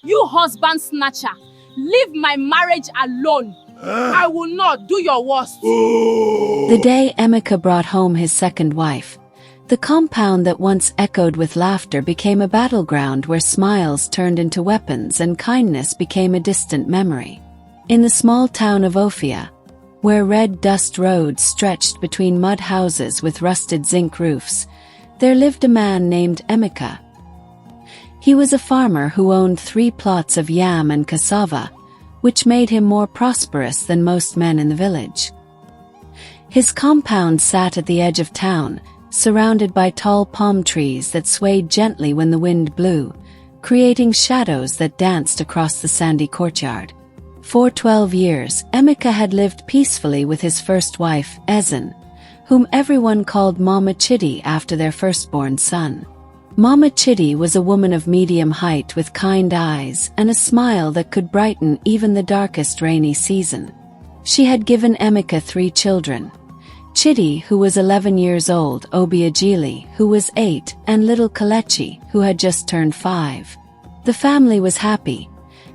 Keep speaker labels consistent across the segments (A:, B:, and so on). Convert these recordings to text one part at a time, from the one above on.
A: You husband snatcher, leave my marriage alone. I will not. Do your worst.
B: The day Emeka brought home his second wife, the compound that once echoed with laughter became a battleground where smiles turned into weapons and kindness became a distant memory. In the small town of Ophia, where red dust roads stretched between mud houses with rusted zinc roofs, there lived a man named Emeka. He was a farmer who owned 3 plots of yam and cassava, which made him more prosperous than most men in the village. His compound sat at the edge of town, surrounded by tall palm trees that swayed gently when the wind blew, creating shadows that danced across the sandy courtyard. For 12 years, Emeka had lived peacefully with his first wife, Ezen, whom everyone called Mama Chidi after their firstborn son. Mama Chidi was a woman of medium height with kind eyes and a smile that could brighten even the darkest rainy season. She had given Emeka 3 children: Chidi, who was 11 years old, Obiagili, who was 8, and little Kalechi, who had just turned 5. The family was happy,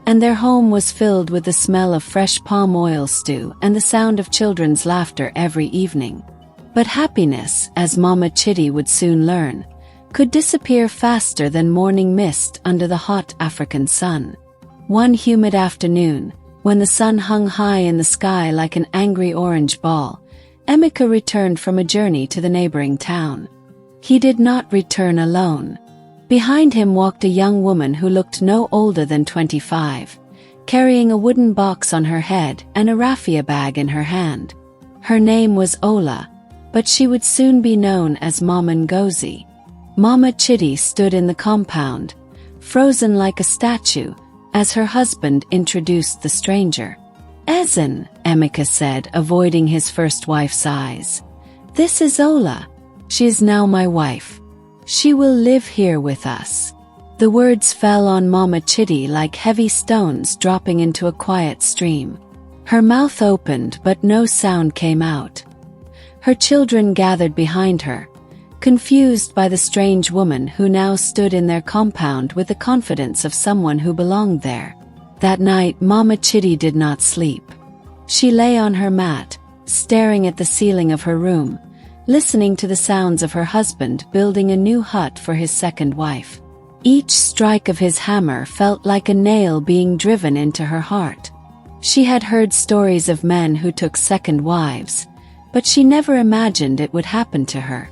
B: and their home was filled with the smell of fresh palm oil stew and the sound of children's laughter every evening. But happiness, as Mama Chidi would soon learn, could disappear faster than morning mist under the hot African sun. One humid afternoon, when the sun hung high in the sky like an angry orange ball, Emeka returned from a journey to the neighboring town. He did not return alone. Behind him walked a young woman who looked no older than 25, carrying a wooden box on her head and a raffia bag in her hand. Her name was Ola, but she would soon be known as Mama Ngozi. Mama Chidi stood in the compound, frozen like a statue, as her husband introduced the stranger. "Ezen," Emeka said, avoiding his first wife's eyes. "This is Ola. She is now my wife. She will live here with us." The words fell on Mama Chidi like heavy stones dropping into a quiet stream. Her mouth opened but no sound came out. Her children gathered behind her, confused by the strange woman who now stood in their compound with the confidence of someone who belonged there. That night, Mama Chidi did not sleep. She lay on her mat, staring at the ceiling of her room, listening to the sounds of her husband building a new hut for his second wife. Each strike of his hammer felt like a nail being driven into her heart. She had heard stories of men who took second wives, but she never imagined it would happen to her.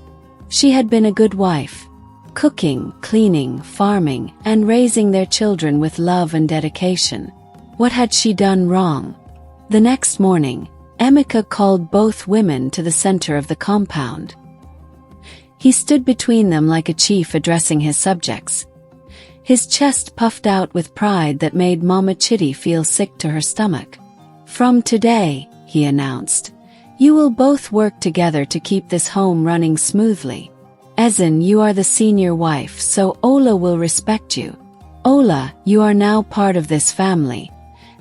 B: She had been a good wife, cooking, cleaning, farming, and raising their children with love and dedication. What had she done wrong? The next morning, Emeka called both women to the center of the compound. He stood between them like a chief addressing his subjects. His chest puffed out with pride that made Mama Chidi feel sick to her stomach. "From today," he announced, "you will both work together to keep this home running smoothly. Ezen, you are the senior wife, so Ola will respect you. Ola, you are now part of this family,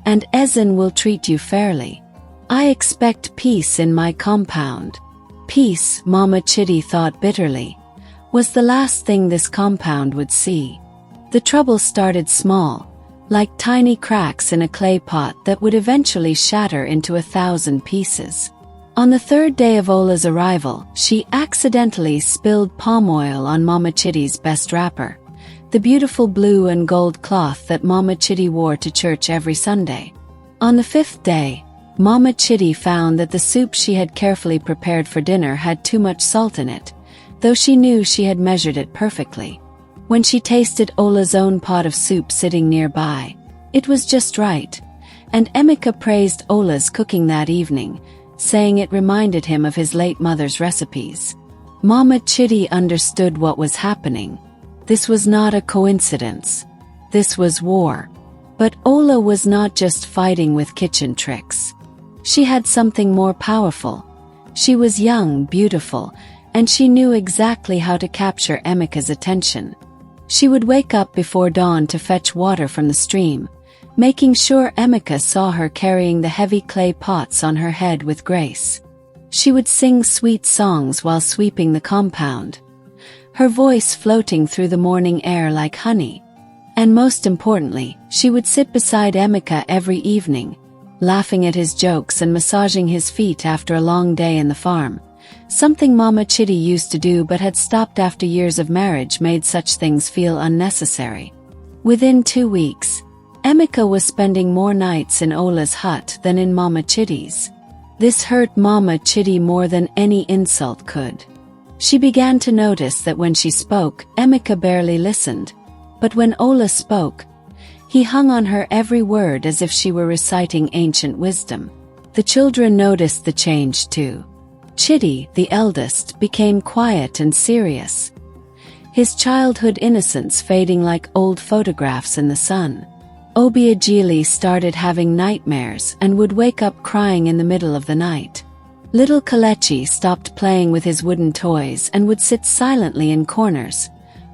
B: and Ezen will treat you fairly. I expect peace in my compound." Peace, Mama Chidi thought bitterly, was the last thing this compound would see. The trouble started small, like tiny cracks in a clay pot that would eventually shatter into 1,000 pieces. On the 3rd day of Ola's arrival, she accidentally spilled palm oil on Mama Chidi's best wrapper, the beautiful blue and gold cloth that Mama Chidi wore to church every Sunday. On the 5th day, Mama Chidi found that the soup she had carefully prepared for dinner had too much salt in it, though she knew she had measured it perfectly. When she tasted Ola's own pot of soup sitting nearby, it was just right, and Emeka praised Ola's cooking that evening, saying it reminded him of his late mother's recipes. Mama Chidi understood what was happening. This was not a coincidence. This was war. But Ola was not just fighting with kitchen tricks. She had something more powerful. She was young, beautiful, and she knew exactly how to capture Emeka's attention. She would wake up before dawn to fetch water from the stream, making sure Emeka saw her carrying the heavy clay pots on her head with grace. She would sing sweet songs while sweeping the compound, her voice floating through the morning air like honey. And most importantly, she would sit beside Emeka every evening, laughing at his jokes and massaging his feet after a long day in the farm. Something Mama Chidi used to do but had stopped after years of marriage made such things feel unnecessary. Within 2 weeks, Emeka was spending more nights in Ola's hut than in Mama Chidi's. This hurt Mama Chidi more than any insult could. She began to notice that when she spoke, Emeka barely listened, but when Ola spoke, he hung on her every word as if she were reciting ancient wisdom. The children noticed the change too. Chidi, the eldest, became quiet and serious, his childhood innocence fading like old photographs in the sun. Obiageli started having nightmares and would wake up crying in the middle of the night. Little Kalechi stopped playing with his wooden toys and would sit silently in corners,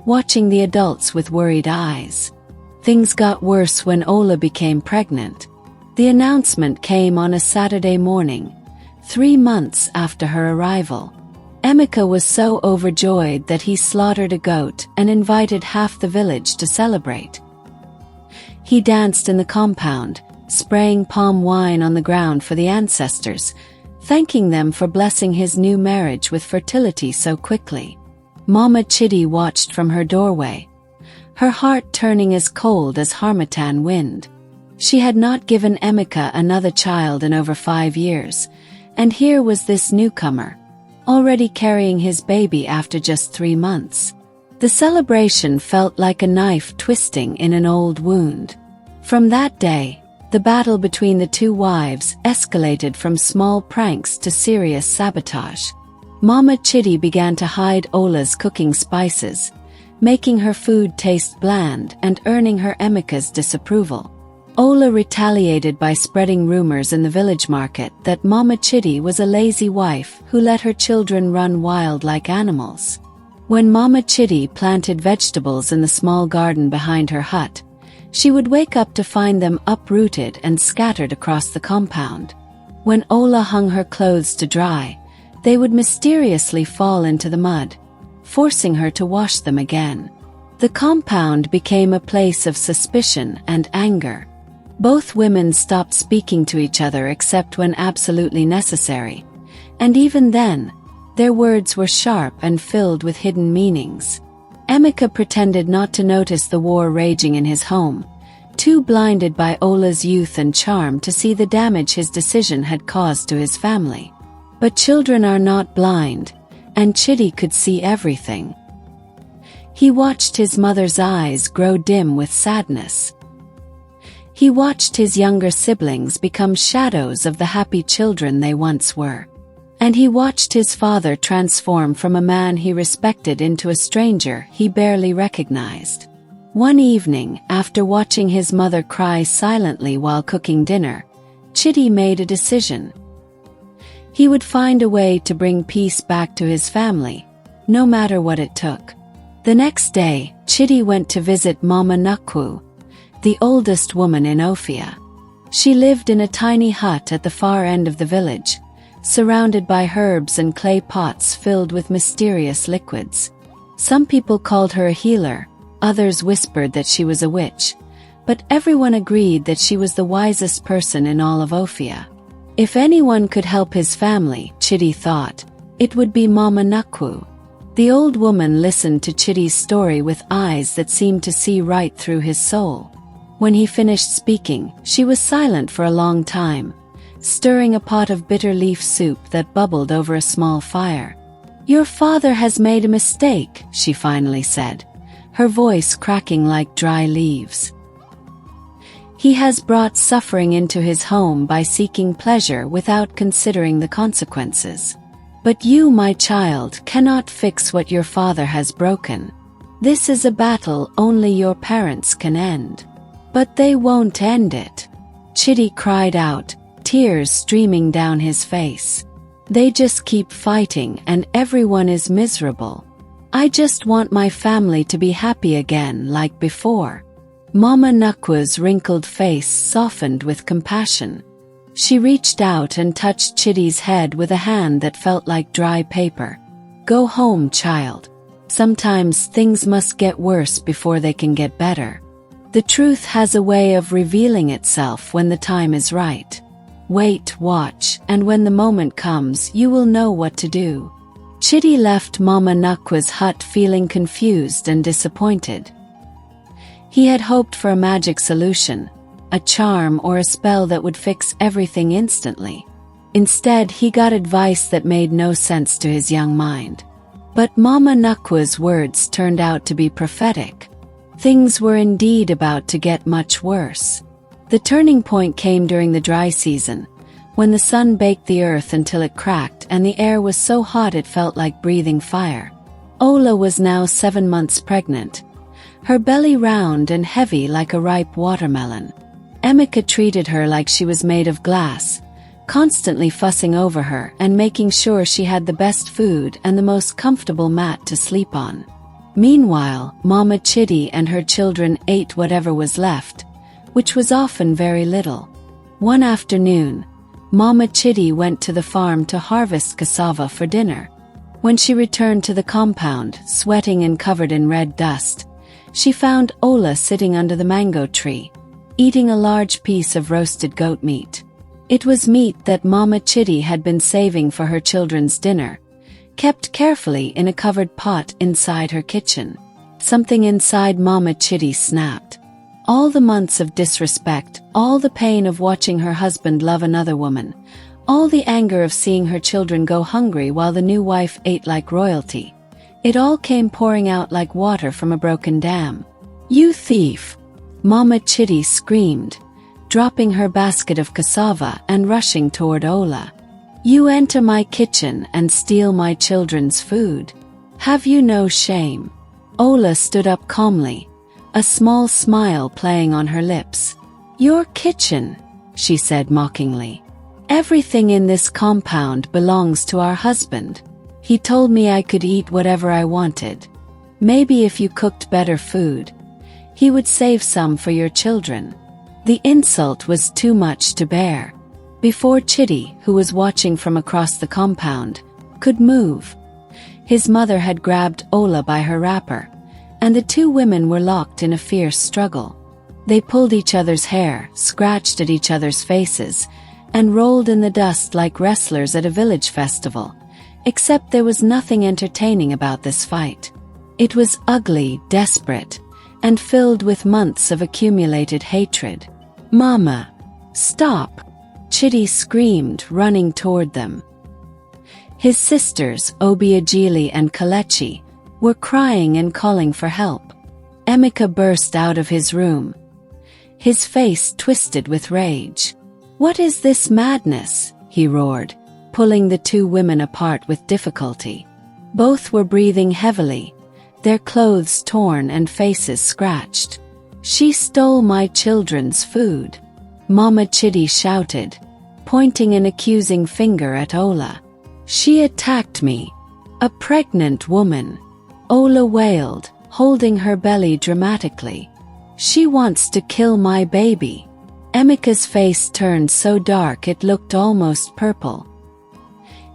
B: watching the adults with worried eyes. Things got worse when Ola became pregnant. The announcement came on a Saturday morning, 3 months after her arrival. Emeka was so overjoyed that he slaughtered a goat and invited half the village to celebrate. He danced in the compound, spraying palm wine on the ground for the ancestors, thanking them for blessing his new marriage with fertility so quickly. Mama Chidi watched from her doorway, her heart turning as cold as harmattan wind. She had not given Emeka another child in over 5 years, and here was this newcomer, already carrying his baby after just 3 months. The celebration felt like a knife twisting in an old wound. From that day, the battle between the two wives escalated from small pranks to serious sabotage. Mama Chidi began to hide Ola's cooking spices, making her food taste bland and earning her Emeka's disapproval. Ola retaliated by spreading rumors in the village market that Mama Chidi was a lazy wife who let her children run wild like animals. When Mama Chidi planted vegetables in the small garden behind her hut, she would wake up to find them uprooted and scattered across the compound. When Ola hung her clothes to dry, they would mysteriously fall into the mud, forcing her to wash them again. The compound became a place of suspicion and anger. Both women stopped speaking to each other except when absolutely necessary, and even then, their words were sharp and filled with hidden meanings. Emeka pretended not to notice the war raging in his home, too blinded by Ola's youth and charm to see the damage his decision had caused to his family. But children are not blind, and Chidi could see everything. He watched his mother's eyes grow dim with sadness. He watched his younger siblings become shadows of the happy children they once were. And he watched his father transform from a man he respected into a stranger he barely recognized. One evening, after watching his mother cry silently while cooking dinner, Chidi made a decision. He would find a way to bring peace back to his family, no matter what it took. The next day, Chidi went to visit Mama Nakwu, the oldest woman in Ofia. She lived in a tiny hut at the far end of the village, surrounded by herbs and clay pots filled with mysterious liquids. Some people called her a healer, others whispered that she was a witch, but everyone agreed that she was the wisest person in all of Ofia. If anyone could help his family, Chidi thought, it would be Mama Nakwu. The old woman listened to Chidi's story with eyes that seemed to see right through his soul. When he finished speaking, she was silent for a long time, stirring a pot of bitter leaf soup that bubbled over a small fire. "Your father has made a mistake," she finally said, her voice cracking like dry leaves. "He has brought suffering into his home by seeking pleasure without considering the consequences. But you, my child, cannot fix what your father has broken. This is a battle only your parents can end." "But they won't end it," Chidi cried out, tears streaming down his face. "They just keep fighting and everyone is miserable. I just want my family to be happy again like before." Mama Nakwu's wrinkled face softened with compassion. She reached out and touched Chidi's head with a hand that felt like dry paper. "Go home, child. Sometimes things must get worse before they can get better." The truth has a way of revealing itself when the time is right. Wait, watch, and when the moment comes, you will know what to do. Chidi left Mama Nakwa's hut feeling confused and disappointed. He had hoped for a magic solution, a charm or a spell that would fix everything instantly. Instead, he got advice that made no sense to his young mind. But Mama Nakwa's words turned out to be prophetic. Things were indeed about to get much worse. The turning point came during the dry season, when the sun baked the earth until it cracked and the air was so hot it felt like breathing fire. Ola was now 7 months pregnant, her belly round and heavy like a ripe watermelon. Emeka treated her like she was made of glass, constantly fussing over her and making sure she had the best food and the most comfortable mat to sleep on. Meanwhile, Mama Chidi and her children ate whatever was left, which was often very little. One afternoon, Mama Chidi went to the farm to harvest cassava for dinner. When she returned to the compound, sweating and covered in red dust, she found Ola sitting under the mango tree, eating a large piece of roasted goat meat. It was meat that Mama Chidi had been saving for her children's dinner, kept carefully in a covered pot inside her kitchen. Something inside Mama Chidi snapped. All the months of disrespect, all the pain of watching her husband love another woman, all the anger of seeing her children go hungry while the new wife ate like royalty. It all came pouring out like water from a broken dam. "You thief!" Mama Chidi screamed, dropping her basket of cassava and rushing toward Ola. "You enter my kitchen and steal my children's food. Have you no shame?" Ola stood up calmly, a small smile playing on her lips. "Your kitchen," she said mockingly. "Everything in this compound belongs to our husband. He told me I could eat whatever I wanted. Maybe if you cooked better food, he would save some for your children." The insult was too much to bear. Before Chidi, who was watching from across the compound, could move, his mother had grabbed Ola by her wrapper, and the two women were locked in a fierce struggle. They pulled each other's hair, scratched at each other's faces, and rolled in the dust like wrestlers at a village festival, except there was nothing entertaining about this fight. It was ugly, desperate, and filled with months of accumulated hatred. "Mama, stop!" Chidi screamed, running toward them. His sisters, Obiageli and Kalechi, were crying and calling for help. Emeka burst out of his room, his face twisted with rage. "What is this madness?" he roared, pulling the two women apart with difficulty. Both were breathing heavily, their clothes torn and faces scratched. "She stole my children's food," Mama Chidi shouted, pointing an accusing finger at Ola. "She attacked me, a pregnant woman," Ola wailed, holding her belly dramatically. "She wants to kill my baby." Emeka's face turned so dark it looked almost purple.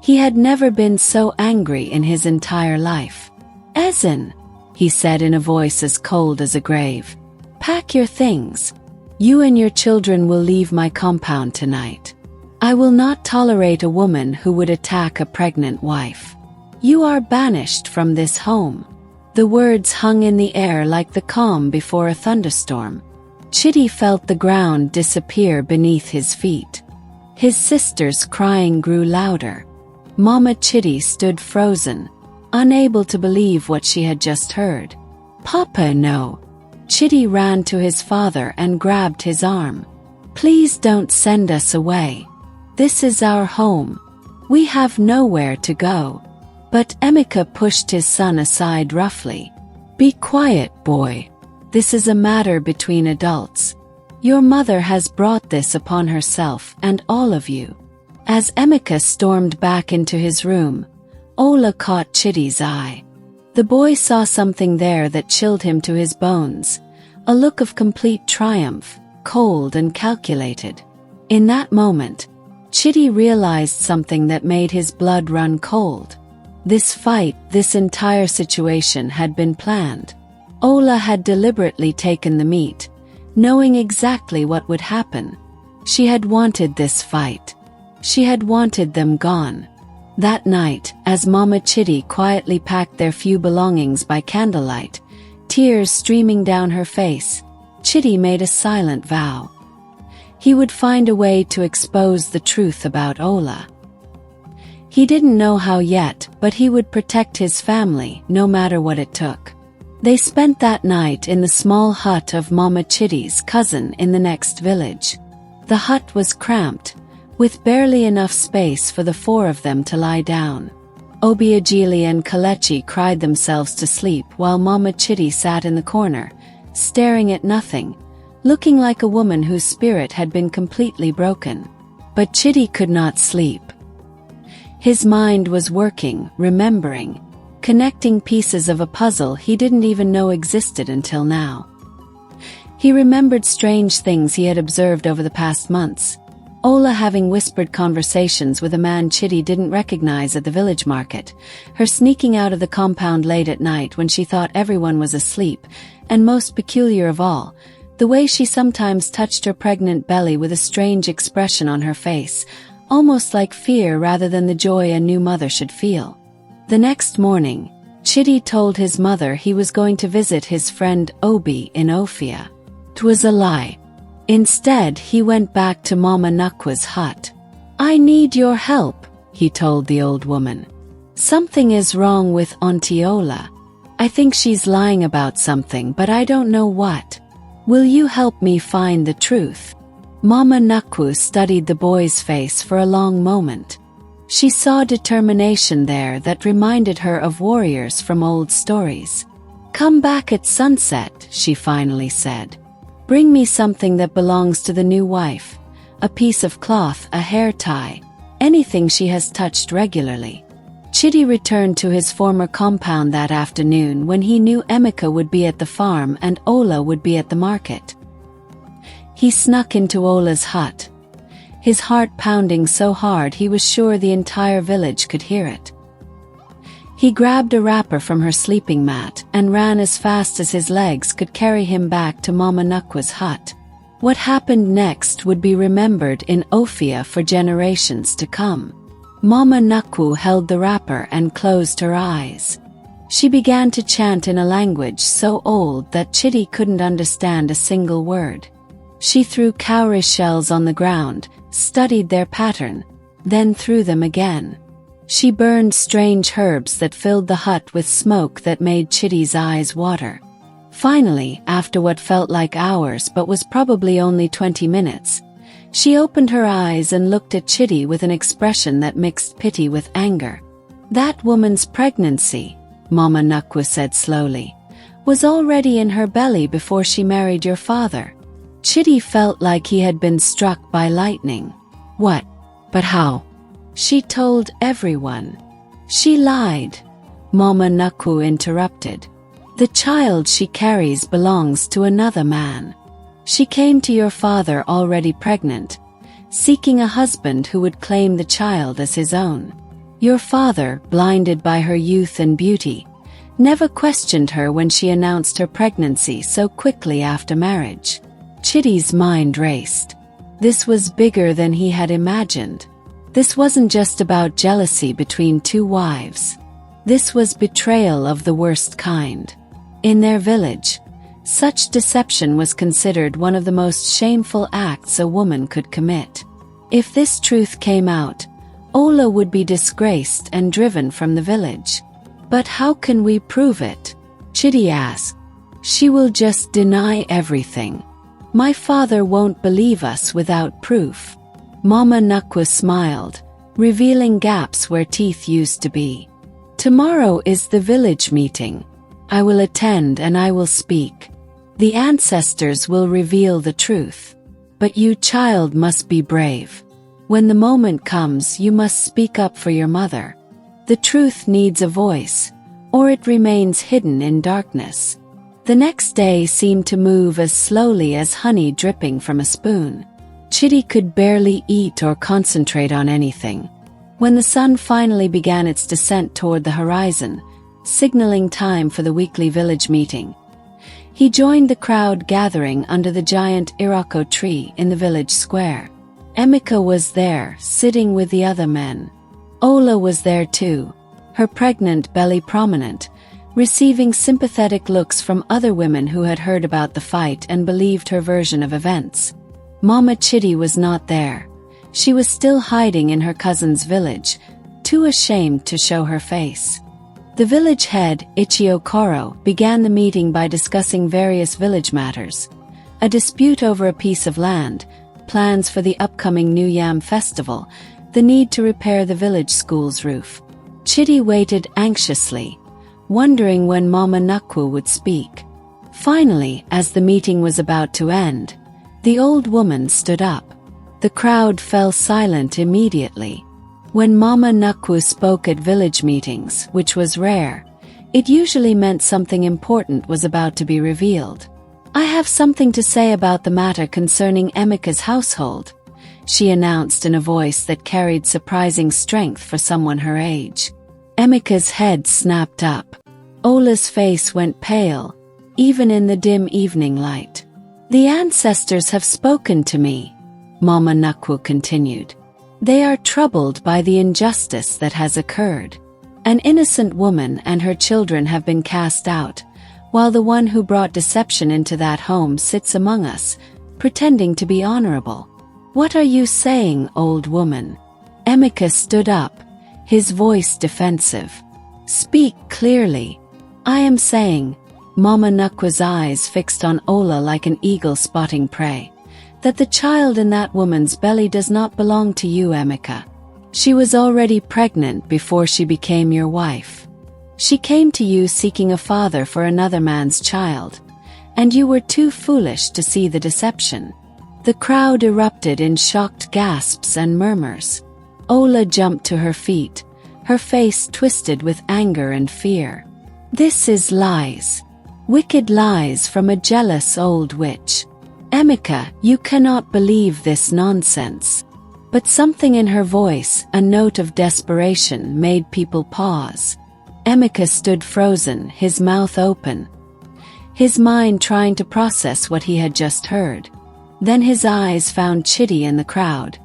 B: He had never been so angry in his entire life. "Ezen," he said in a voice as cold as a grave, "pack your things. You and your children will leave my compound tonight. I will not tolerate a woman who would attack a pregnant wife. You are banished from this home." The words hung in the air like the calm before a thunderstorm. Chidi felt the ground disappear beneath his feet. His sisters' crying grew louder. Mama Chidi stood frozen, unable to believe what she had just heard. "Papa, no." Chidi ran to his father and grabbed his arm. "Please don't send us away. This is our home. We have nowhere to go." But Emeka pushed his son aside roughly. "Be quiet, boy. This is a matter between adults. Your mother has brought this upon herself and all of you." As Emeka stormed back into his room, Ola caught Chidi's eye. The boy saw something there that chilled him to his bones, a look of complete triumph, cold and calculated. In that moment, Chidi realized something that made his blood run cold. This fight, this entire situation had been planned. Ola had deliberately taken the meat, knowing exactly what would happen. She had wanted this fight. She had wanted them gone. That night, as Mama Chidi quietly packed their few belongings by candlelight, tears streaming down her face, Chidi made a silent vow. He would find a way to expose the truth about Ola. He didn't know how yet, but he would protect his family, no matter what it took. They spent that night in the small hut of Mama Chidi's cousin in the next village. The hut was cramped, with barely enough space for the four of them to lie down. Obiageli and Kalechi cried themselves to sleep while Mama Chidi sat in the corner, staring at nothing, looking like a woman whose spirit had been completely broken. But Chidi could not sleep. His mind was working, remembering, connecting pieces of a puzzle he didn't even know existed until now. He remembered strange things he had observed over the past months. Ola having whispered conversations with a man Chidi didn't recognize at the village market, her sneaking out of the compound late at night when she thought everyone was asleep, and most peculiar of all, the way she sometimes touched her pregnant belly with a strange expression on her face, almost like fear rather than the joy a new mother should feel. The next morning, Chidi told his mother he was going to visit his friend Obi in Ofia. 'Twas a lie. Instead, he went back to Mama Nakwa's hut. "I need your help," he told the old woman. "Something is wrong with Auntie Ola. I think she's lying about something, but I don't know what. Will you help me find the truth?" Mama Nakwa studied the boy's face for a long moment. She saw determination there that reminded her of warriors from old stories. "Come back at sunset," she finally said. "Bring me something that belongs to the new wife, a piece of cloth, a hair tie, anything she has touched regularly." Chidi returned to his former compound that afternoon when he knew Emeka would be at the farm and Ola would be at the market. He snuck into Ola's hut, his heart pounding so hard he was sure the entire village could hear it. He grabbed a wrapper from her sleeping mat and ran as fast as his legs could carry him back to Mama Nakwa's hut. What happened next would be remembered in Ofia for generations to come. Mama Nakwa held the wrapper and closed her eyes. She began to chant in a language so old that Chidi couldn't understand a single word. She threw cowrie shells on the ground, studied their pattern, then threw them again. She burned strange herbs that filled the hut with smoke that made Chidi's eyes water. Finally, after what felt like hours but was probably only 20 minutes, she opened her eyes and looked at Chidi with an expression that mixed pity with anger. "That woman's pregnancy," Mama Nakwa said slowly, "was already in her belly before she married your father." Chidi felt like he had been struck by lightning. "What? But how?" "She told everyone." "She lied," Mama Nakwa interrupted. "The child she carries belongs to another man. She came to your father already pregnant, seeking a husband who would claim the child as his own. Your father, blinded by her youth and beauty, never questioned her when she announced her pregnancy so quickly after marriage." Chidi's mind raced. This was bigger than he had imagined. This wasn't just about jealousy between two wives. This was betrayal of the worst kind. In their village, such deception was considered one of the most shameful acts a woman could commit. If this truth came out, Ola would be disgraced and driven from the village. "But how can we prove it?" Chidi asked. "She will just deny everything. My father won't believe us without proof." Mama Nakwa smiled, revealing gaps where teeth used to be. "Tomorrow is the village meeting. I will attend and I will speak. The ancestors will reveal the truth. But you, child, must be brave. When the moment comes, you must speak up for your mother. The truth needs a voice, or it remains hidden in darkness." The next day seemed to move as slowly as honey dripping from a spoon. Chidi could barely eat or concentrate on anything. When the sun finally began its descent toward the horizon, signaling time for the weekly village meeting, He joined the crowd gathering under the giant Iroko tree in the village square. Emeka was there, sitting with the other men. Ola was there too, her pregnant belly prominent, receiving sympathetic looks from other women who had heard about the fight and believed her version of events. Mama Chidi was not there. She was still hiding in her cousin's village, too ashamed to show her face. The village head, Ichiokoro, began the meeting by discussing various village matters. A dispute over a piece of land, plans for the upcoming New Yam festival, the need to repair the village school's roof. Chidi waited anxiously, wondering when Mama Nakwu would speak. Finally, as the meeting was about to end, the old woman stood up. The crowd fell silent immediately. When Mama Nakwu spoke at village meetings, which was rare, it usually meant something important was about to be revealed. "I have something to say about the matter concerning Emeka's household," she announced in a voice that carried surprising strength for someone her age. Emeka's head snapped up. Ola's face went pale, even in the dim evening light. "The ancestors have spoken to me," Mama Nakwu continued. "They are troubled by the injustice that has occurred. An innocent woman and her children have been cast out, while the one who brought deception into that home sits among us, pretending to be honorable. What are you saying, old woman?" Emeka stood up, his voice defensive. "Speak clearly." "I am saying," Mama Nakwu's eyes fixed on Ola like an eagle spotting prey, "that the child in that woman's belly does not belong to you, Emeka. She was already pregnant before she became your wife. She came to you seeking a father for another man's child, and you were too foolish to see the deception." The crowd erupted in shocked gasps and murmurs. Ola jumped to her feet, her face twisted with anger and fear. "This is lies. Wicked lies from a jealous old witch. Emeka, you cannot believe this nonsense." But something in her voice, a note of desperation, made people pause. Emeka stood frozen, his mouth open, his mind trying to process what he had just heard. Then his eyes found Chidi in the crowd,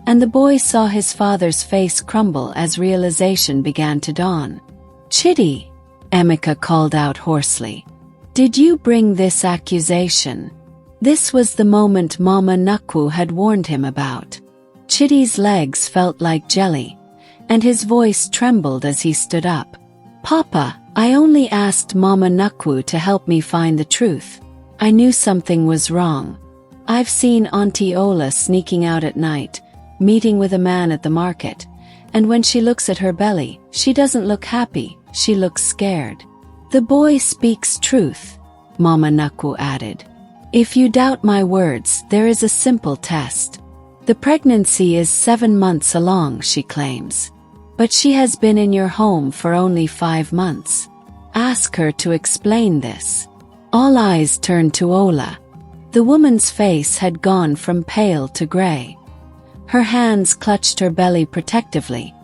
B: and the boy saw his father's face crumble as realization began to dawn. "Chidi," Emeka called out hoarsely, "did you bring this accusation?" This was the moment Mama Nakwu had warned him about. Chidi's legs felt like jelly, and his voice trembled as he stood up. "Papa, I only asked Mama Nakwu to help me find the truth. I knew something was wrong. I've seen Auntie Ola sneaking out at night, meeting with a man at the market, and when she looks at her belly, she doesn't look happy, she looks scared." "The boy speaks truth," Mama Nakwu added. "If you doubt my words, there is a simple test. The pregnancy is 7 months along, she claims. But she has been in your home for only 5 months. Ask her to explain this." All eyes turned to Ola. The woman's face had gone from pale to gray. Her hands clutched her belly protectively,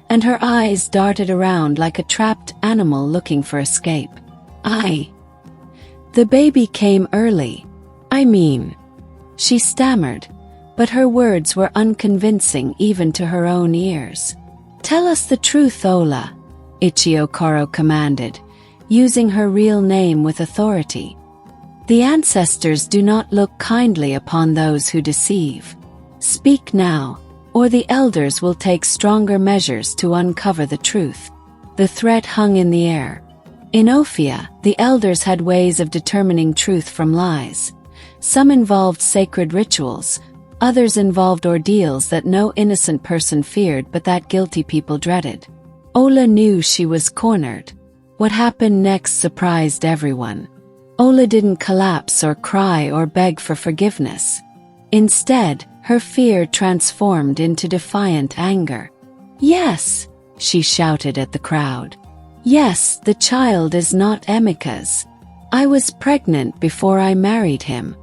B: and her eyes darted around like a trapped animal looking for escape. The baby came early. She stammered, but her words were unconvincing even to her own ears. "Tell us the truth, Ola," Ichiokoro commanded, using her real name with authority. "The ancestors do not look kindly upon those who deceive. Speak now, or the elders will take stronger measures to uncover the truth." The threat hung in the air. In Ophia, the elders had ways of determining truth from lies. Some involved sacred rituals, others involved ordeals that no innocent person feared but that guilty people dreaded. Ola knew she was cornered. What happened next surprised everyone. Ola didn't collapse or cry or beg for forgiveness. Instead, her fear transformed into defiant anger. "Yes," she shouted at the crowd. "Yes, the child is not Emeka's. I was pregnant before I married him.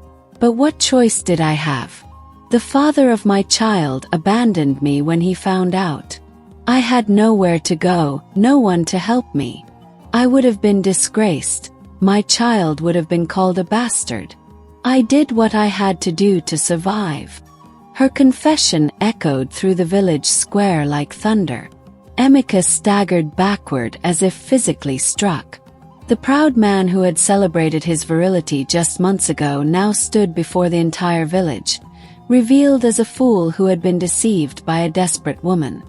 B: But what choice did I have? The father of my child abandoned me when he found out. I had nowhere to go, no one to help me. I would have been disgraced. my child would have been called a bastard. I did what I had to do to survive." Her confession echoed through the village square like thunder. Emeka staggered backward as if physically struck. The proud man who had celebrated his virility just months ago now stood before the entire village, revealed as a fool who had been deceived by a desperate woman.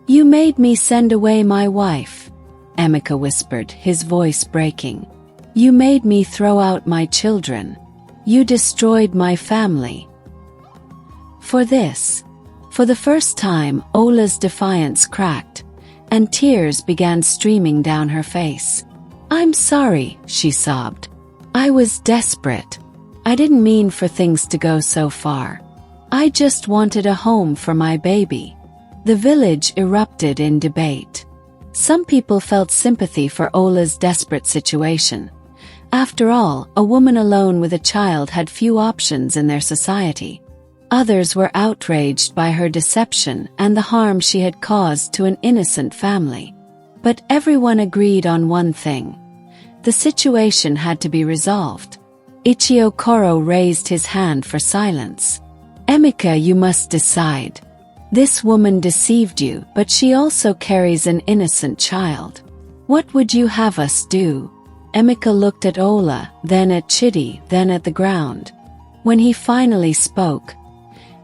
B: "You made me send away my wife," Emeka whispered, his voice breaking. "You made me throw out my children. You destroyed my family." For the first time, Ola's defiance cracked, and tears began streaming down her face. "I'm sorry," she sobbed. "I was desperate. I didn't mean for things to go so far. I just wanted a home for my baby." The village erupted in debate. Some people felt sympathy for Ola's desperate situation. After all, a woman alone with a child had few options in their society. Others were outraged by her deception and the harm she had caused to an innocent family. But everyone agreed on one thing. The situation had to be resolved. Ichio Koro raised his hand for silence. "Emeka, you must decide. This woman deceived you, but she also carries an innocent child. What would you have us do?" Emeka looked at Ola, then at Chidi, then at the ground. When he finally spoke,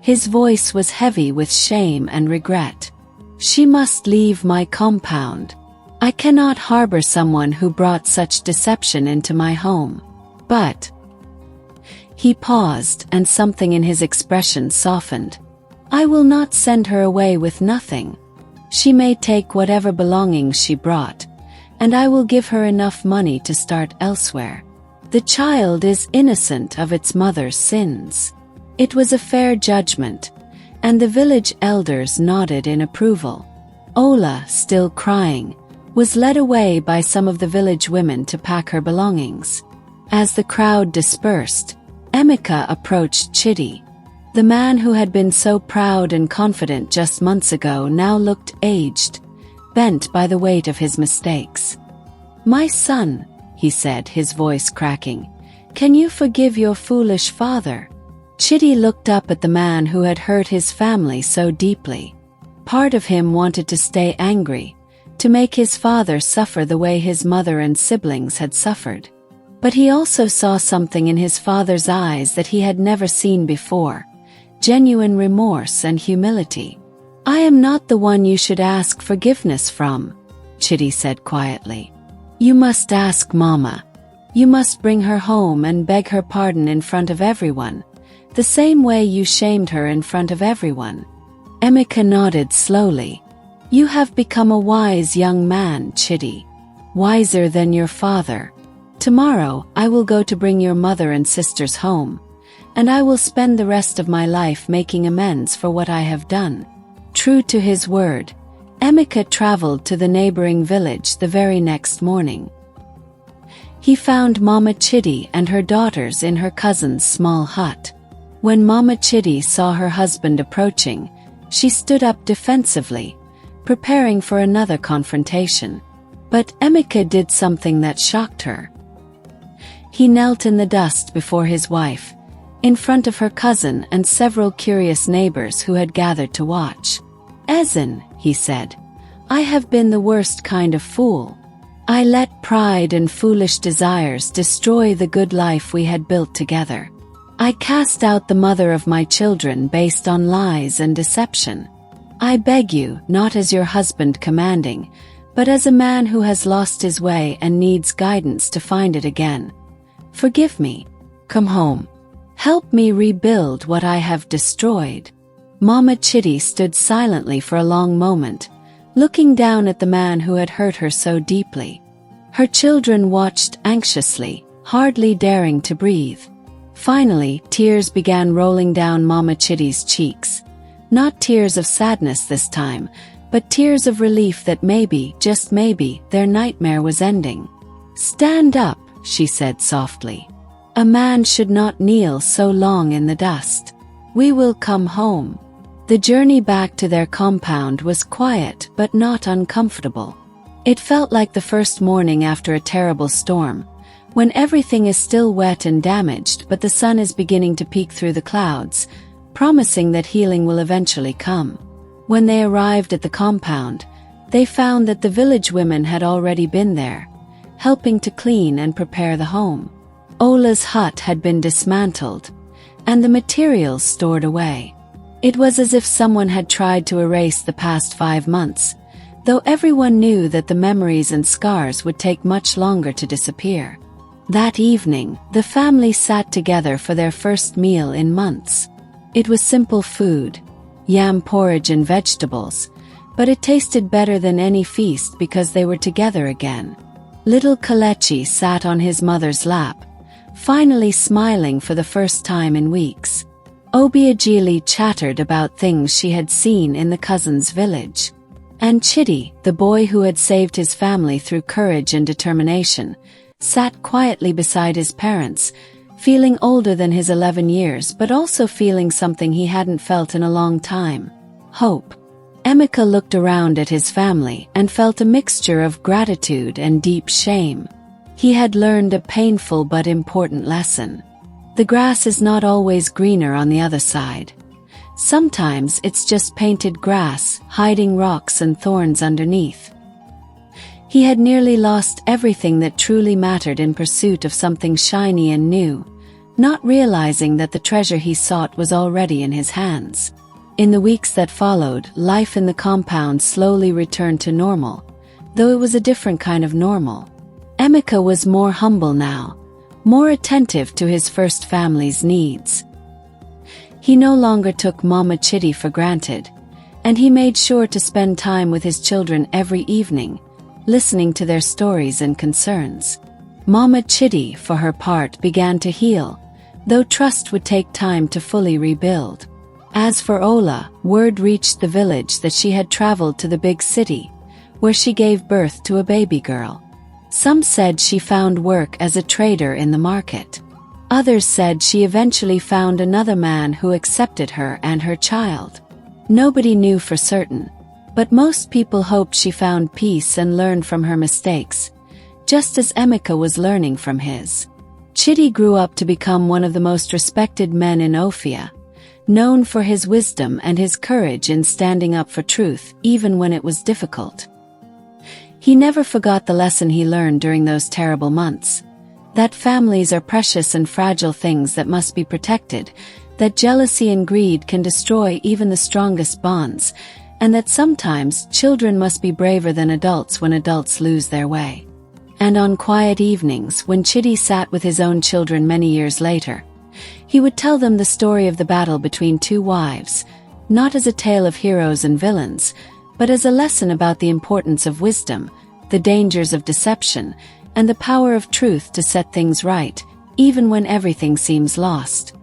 B: his voice was heavy with shame and regret. "She must leave my compound. I cannot harbor someone who brought such deception into my home. But—" He paused, and something in his expression softened. "I will not send her away with nothing. She may take whatever belongings she brought, and I will give her enough money to start elsewhere. The child is innocent of its mother's sins." It was a fair judgment, and the village elders nodded in approval. Ola, still crying, was led away by some of the village women to pack her belongings. As the crowd dispersed, Emeka approached Chidi. The man who had been so proud and confident just months ago now looked aged, bent by the weight of his mistakes. "My son," he said, his voice cracking, "can you forgive your foolish father?" Chidi looked up at the man who had hurt his family so deeply. Part of him wanted to stay angry, to make his father suffer the way his mother and siblings had suffered. But he also saw something in his father's eyes that he had never seen before: genuine remorse and humility. "I am not the one you should ask forgiveness from," Chidi said quietly. "You must ask Mama. You must bring her home and beg her pardon in front of everyone, the same way you shamed her in front of everyone." Emeka nodded slowly. "You have become a wise young man, Chidi. Wiser than your father. Tomorrow, I will go to bring your mother and sisters home, and I will spend the rest of my life making amends for what I have done." True to his word, Emeka traveled to the neighboring village the very next morning. He found Mama Chidi and her daughters in her cousin's small hut. When Mama Chidi saw her husband approaching, she stood up defensively, preparing for another confrontation. But Emeka did something that shocked her. He knelt in the dust before his wife, in front of her cousin and several curious neighbors who had gathered to watch. "Ezen," he said, "I have been the worst kind of fool. I let pride and foolish desires destroy the good life we had built together. I cast out the mother of my children based on lies and deception. I beg you, not as your husband commanding, but as a man who has lost his way and needs guidance to find it again. Forgive me. Come home. Help me rebuild what I have destroyed." Mama Chidi stood silently for a long moment, looking down at the man who had hurt her so deeply. Her children watched anxiously, hardly daring to breathe. Finally, tears began rolling down Mama Chidi's cheeks. Not tears of sadness this time, but tears of relief that maybe, just maybe, their nightmare was ending. "Stand up," she said softly. "A man should not kneel so long in the dust. We will come home." The journey back to their compound was quiet but not uncomfortable. It felt like the first morning after a terrible storm, When everything is still wet and damaged but the sun is beginning to peek through the clouds, promising that healing will eventually come. When they arrived at the compound, they found that the village women had already been there, helping to clean and prepare the home. Ola's hut had been dismantled, and the materials stored away. It was as if someone had tried to erase the past 5 months, though everyone knew that the memories and scars would take much longer to disappear. That evening, the family sat together for their first meal in months. It was simple food, yam porridge and vegetables, but it tasted better than any feast because they were together again. Little Kelechi sat on his mother's lap, finally smiling for the first time in weeks. Obiageli chattered about things she had seen in the cousins' village. And Chidi, the boy who had saved his family through courage and determination, sat quietly beside his parents, feeling older than his 11 years but also feeling something he hadn't felt in a long time: hope. Emeka looked around at his family and felt a mixture of gratitude and deep shame. He had learned a painful but important lesson. The grass is not always greener on the other side. Sometimes it's just painted grass, hiding rocks and thorns underneath. He had nearly lost everything that truly mattered in pursuit of something shiny and new, not realizing that the treasure he sought was already in his hands. In the weeks that followed, life in the compound slowly returned to normal, though it was a different kind of normal. Emeka was more humble now, more attentive to his first family's needs. He no longer took Mama Chidi for granted, and he made sure to spend time with his children every evening, listening to their stories and concerns. Mama Chidi, for her part, began to heal, though trust would take time to fully rebuild. As for Ola, word reached the village that she had traveled to the big city, where she gave birth to a baby girl. Some said she found work as a trader in the market. Others said she eventually found another man who accepted her and her child. Nobody knew for certain, but most people hoped she found peace and learned from her mistakes, just as Emeka was learning from his. Chidi grew up to become one of the most respected men in Ofia, known for his wisdom and his courage in standing up for truth, even when it was difficult. He never forgot the lesson he learned during those terrible months: that families are precious and fragile things that must be protected, that jealousy and greed can destroy even the strongest bonds, and that sometimes children must be braver than adults when adults lose their way. And on quiet evenings, when Chidi sat with his own children many years later, he would tell them the story of the battle between 2 wives, not as a tale of heroes and villains, but as a lesson about the importance of wisdom, the dangers of deception, and the power of truth to set things right, even when everything seems lost.